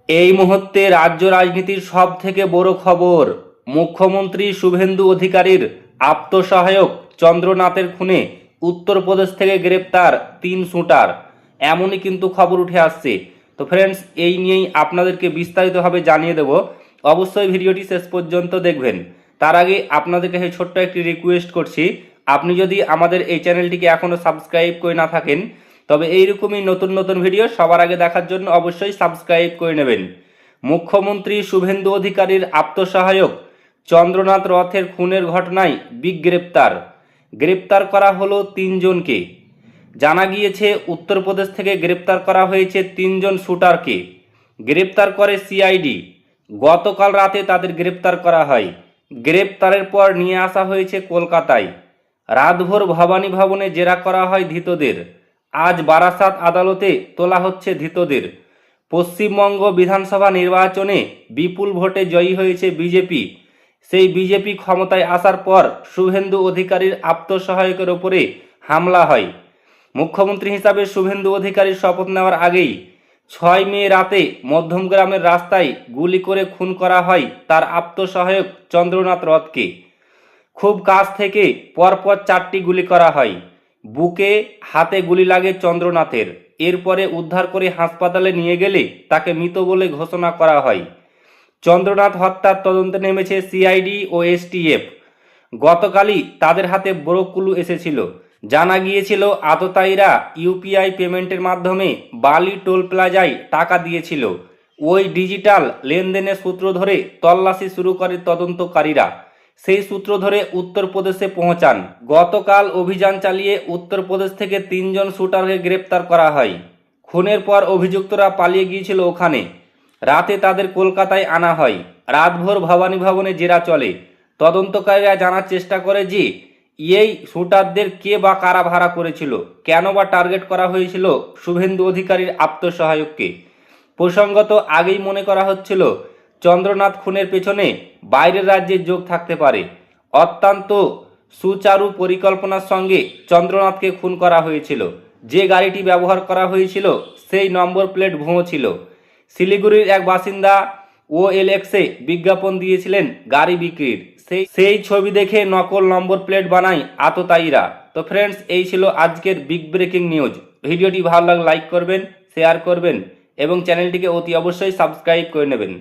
এই মুহূর্তে রাজ্য রাজনীতির সব থেকে বড় খবর, মুখ্যমন্ত্রী শুভেন্দু অধিকারীর আত্মসহায়ক চন্দ্রনাথের খুনে উত্তরপ্রদেশ থেকে গ্রেপ্তার 3 শুটার, এমনই কিন্তু খবর উঠে আসছে। তো ফ্রেন্ডস, এই নিয়েই আপনাদেরকে বিস্তারিতভাবে জানিয়ে দেব। অবশ্যই ভিডিওটি শেষ পর্যন্ত দেখবেন। তার আগে আপনাদের কাছে ছোট্ট একটি রিকোয়েস্ট করছি, আপনি যদি আমাদের এই চ্যানেলটিকে এখনও সাবস্ক্রাইব করে না থাকেন, তবে এইরকমই নতুন নতুন ভিডিও সবার আগে দেখার জন্য অবশ্যই সাবস্ক্রাইব করে নেবেন। মুখ্যমন্ত্রী শুভেন্দু অধিকারীর আত্মসহায়ক চন্দ্রনাথ রথের খুনের ঘটনায় গ্রেপ্তার করা হলো 3 জনকে। জানা গিয়েছে উত্তরপ্রদেশ থেকে গ্রেপ্তার করা হয়েছে 3 জন শুটারকে। গ্রেপ্তার করে সিআইডি। গতকাল রাতে তাদের গ্রেপ্তার করা হয়। গ্রেপ্তারের পর নিয়ে আসা হয়েছে কলকাতায়। রাতভর ভবানী ভবনে জেরা করা হয় ধৃতদের। আজ বারাসাত আদালতে তোলা হচ্ছে ধৃতদের। পশ্চিমবঙ্গ বিধানসভা নির্বাচনে বিপুল ভোটে জয়ী হয়েছে বিজেপি। সেই বিজেপি ক্ষমতায় আসার পর শুভেন্দু অধিকারীর আত্মসহায়কের ওপরে হামলা হয়। মুখ্যমন্ত্রী হিসাবে শুভেন্দু অধিকারীর শপথ নেওয়ার আগেই 6 মে রাতে মধ্যমগ্রামের রাস্তায় গুলি করে খুন করা হয় তার আত্মসহায়ক চন্দ্রনাথ রথকে। খুব কাছ থেকে পরপর 4টি গুলি করা হয়। বুকে, হাতে গুলি লাগে চন্দ্রনাথের। এরপরে উদ্ধার করে হাসপাতালে নিয়ে গেলে তাকে মৃত বলে ঘোষণা করা হয়। চন্দ্রনাথ হত্যার তদন্তে নেমেছে সিআইডি ও এসটিএফ। গতকালই তাদের হাতে বড় ক্লু এসেছিল। জানা গিয়েছিল আততায়ীরা ইউপিআই পেমেন্টের মাধ্যমে বালি টোল প্লাজায় টাকা দিয়েছিল। ওই ডিজিটাল লেনদেনের সূত্র ধরে তল্লাশি শুরু করে তদন্তকারীরা। সেই সূত্র ধরে উত্তরপ্রদেশে পৌঁছান। গতকাল অভিযান চালিয়ে উত্তরপ্রদেশ থেকে 3 জন শুটারকে গ্রেপ্তার করা হয়। খুনের পর অভিযুক্তরা পালিয়ে গিয়েছিল ওখানে। রাতে তাদের কলকাতায় আনা হয়। রাতভর ভবানী ভবনে জেরা চলে। তদন্তকারীরা জানার চেষ্টা করে যে এই শুটারদের কে বা কারা ভাড়া করেছিল, কেন বা টার্গেট করা হয়েছিল শুভেন্দু অধিকারীর আত্মসহায়ককে। প্রসঙ্গত, আগেই মনে করা হচ্ছিল চন্দ্রনাথ খুনের পেছনে বাইরের রাজ্যের যোগ থাকতে পারে। অত্যন্ত সুচারু পরিকল্পনার সঙ্গে চন্দ্রনাথকে খুন করা হয়েছিল। যে গাড়িটি ব্যবহার করা হয়েছিল সেই নম্বর প্লেট ভুয়ো ছিল। শিলিগুড়ির এক বাসিন্দা OLX-এ বিজ্ঞাপন দিয়েছিলেন গাড়ি বিক্রির। সেই ছবি দেখে নকল নম্বর প্লেট বানায় আততায়ীরা। তো ফ্রেন্ডস, এই ছিল আজকের বিগ ব্রেকিং নিউজ। ভিডিওটি ভালো লাগলে লাইক করবেন, শেয়ার করবেন এবং চ্যানেলটিকে অতি অবশ্যই সাবস্ক্রাইব করে নেবেন।